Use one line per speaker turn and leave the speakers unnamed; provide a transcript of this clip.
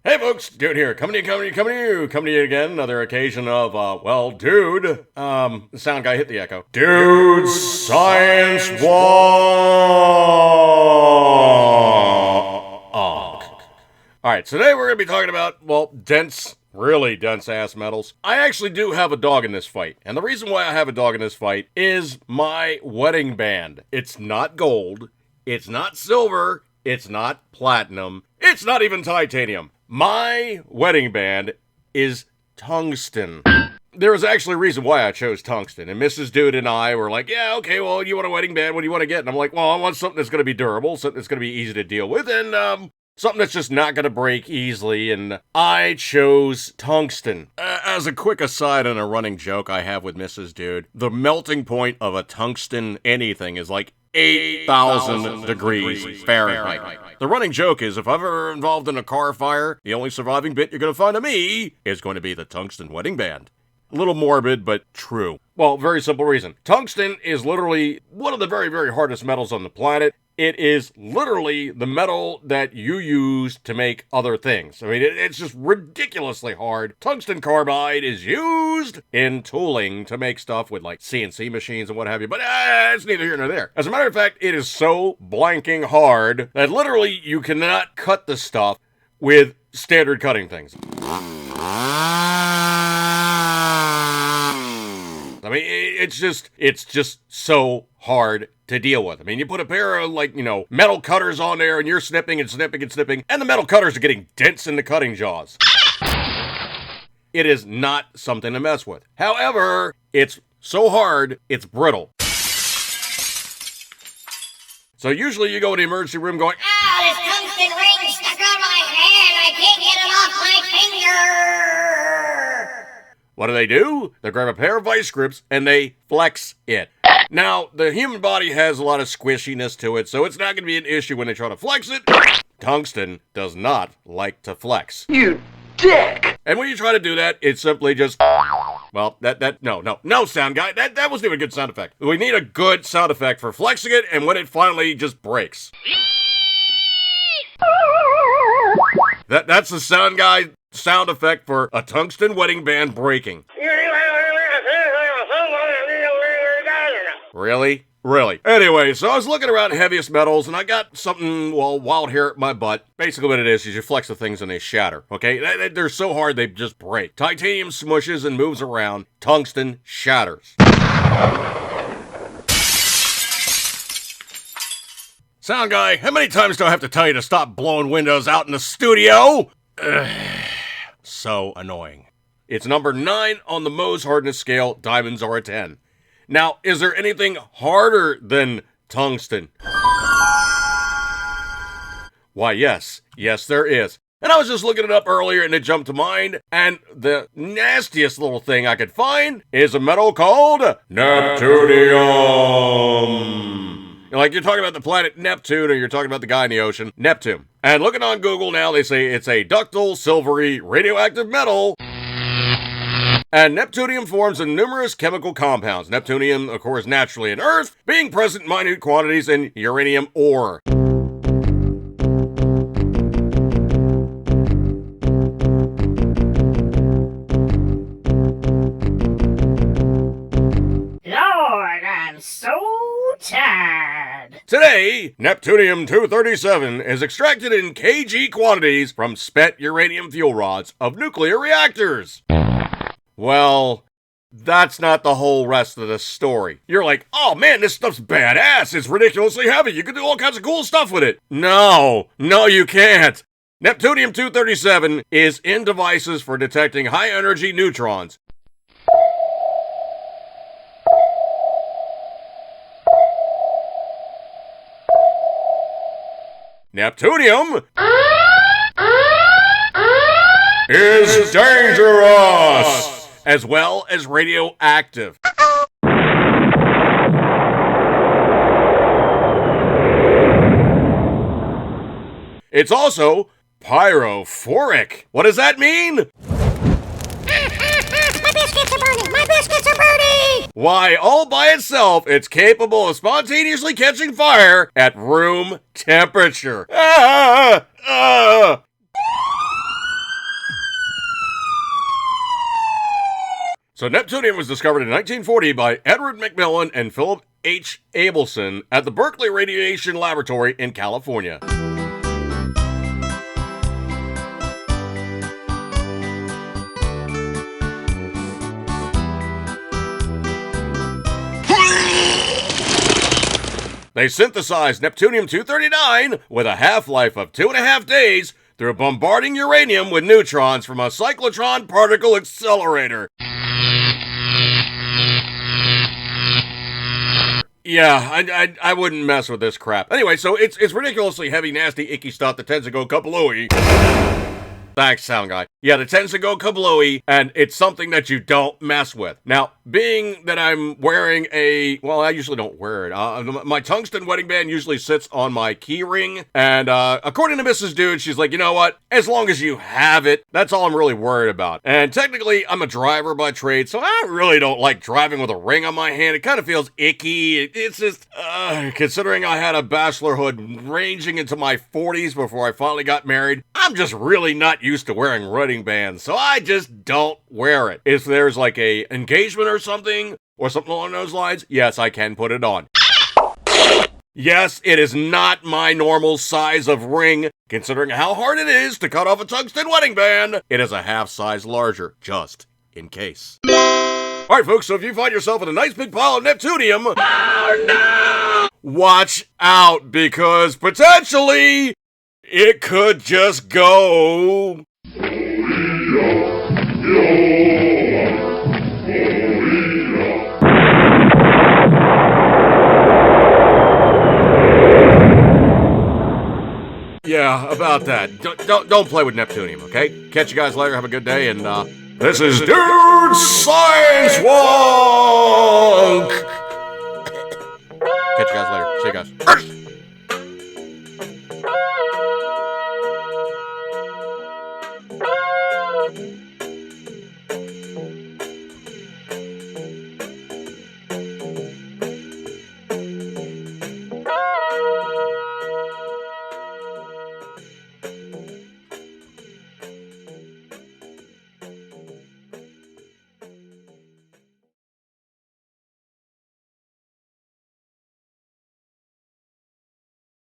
Hey folks, Dude here, coming to you again. Another occasion of, dude. The sound guy hit the echo. Dude Science Walk. Alright, today we're gonna be talking about, really dense ass metals. I actually do have a dog in this fight, and the reason why I have a dog in this fight is my wedding band. It's not gold, it's not silver, it's not platinum, it's not even titanium. My wedding band is tungsten. There was actually a reason why I chose tungsten, and Mrs. Dude and I were like, yeah, okay, well, you want a wedding band, what do you want to get? And I'm like, well, I want something that's going to be durable, something that's going to be easy to deal with, and, something that's just not going to break easily, and I chose tungsten. As a quick aside and a running joke I have with Mrs. Dude, the melting point of a tungsten anything is like 8,000 degrees Fahrenheit. The running joke is, if I'm ever involved in a car fire, the only surviving bit you're going to find of me is going to be the tungsten wedding band. A little morbid, but true. Well, very simple reason. Tungsten is literally one of the very, very hardest metals on the planet. It is literally the metal that you use to make other things. I mean, it's just ridiculously hard. Tungsten carbide is used in tooling to make stuff with like CNC machines and what have you, but it's neither here nor there. As a matter of fact, it is so blanking hard that literally you cannot cut the stuff with standard cutting things. I mean, it's just so hard to deal with. I mean, you put a pair of, metal cutters on there, and you're snipping and snipping and snipping, and the metal cutters are getting dents in the cutting jaws. It is not something to mess with. However, it's so hard, it's brittle. So usually you go in the emergency room going,
"Ow, this tungsten ring stuck on my hand! I can't get it off my finger!"
What do? They grab a pair of vice grips and they flex it. Now, the human body has a lot of squishiness to it, so it's not going to be an issue when they try to flex it. Tungsten does not like to flex.
You dick!
And when you try to do that, it's simply just... Well, no, sound guy, that wasn't even a good sound effect. We need a good sound effect for flexing it, and when it finally just breaks. That's the sound guy sound effect for a tungsten wedding band breaking. Really? Anyway, so I was looking around heaviest metals, and I got something, wild here at my butt. Basically what it is you flex the things and they shatter, okay? They're so hard they just break. Titanium smushes and moves around. Tungsten shatters. Sound guy, how many times do I have to tell you to stop blowing windows out in the studio? So annoying. It's number 9 on the Mohs hardness scale. Diamonds are a 10. Now, is there anything harder than tungsten? Why, yes. Yes, there is. And I was just looking it up earlier and it jumped to mind, and the nastiest little thing I could find is a metal called Neptunium. You're talking about the planet Neptune, or you're talking about the guy in the ocean, Neptune. And looking on Google now, they say it's a ductile, silvery, radioactive metal. And Neptunium forms in numerous chemical compounds. Neptunium occurs naturally in Earth, being present in minute quantities in uranium ore.
Lord, I'm so tired.
Today, Neptunium-237 is extracted in kg quantities from spent uranium fuel rods of nuclear reactors. Well, that's not the whole rest of the story. You're like, oh man, this stuff's badass. It's ridiculously heavy. You can do all kinds of cool stuff with it. No, you can't. Neptunium-237 is in devices for detecting high-energy neutrons. Neptunium is dangerous, as well as radioactive. It's also pyrophoric. What does that mean?
My biscuits are burning! My biscuits are burning!
Why, all by itself, it's capable of spontaneously catching fire at room temperature. So Neptunium was discovered in 1940 by Edward McMillan and Philip H. Abelson at the Berkeley Radiation Laboratory in California. They synthesized Neptunium-239 with a half-life of 2.5 days through bombarding uranium with neutrons from a cyclotron particle accelerator. Yeah, I wouldn't mess with this crap. Anyway, so it's ridiculously heavy, nasty, icky stuff that tends to go kablooey. Thanks, sound guy. Yeah, it tends to go kablooey, and it's something that you don't mess with. Now, being that I'm wearing well, I usually don't wear it. My tungsten wedding band usually sits on my key ring, and according to Mrs. Dude, she's like, you know what? As long as you have it, that's all I'm really worried about. And technically, I'm a driver by trade, so I really don't like driving with a ring on my hand. It kind of feels icky. It's just, considering I had a bachelorhood ranging into my 40s before I finally got married, I'm just really not used to wearing wedding bands, so I just don't wear it. If there's like a engagement or something along those lines, yes, I can put it on. Yes, it is not my normal size of ring. Considering how hard it is to cut off a tungsten wedding band, it is a half size larger, just in case. Alright folks, so if you find yourself in a nice big pile of Neptunium, watch out, because potentially it could just go. Yeah, about that. Don't play with Neptunium, okay? Catch you guys later. Have a good day, and this is Dude Science Wonk!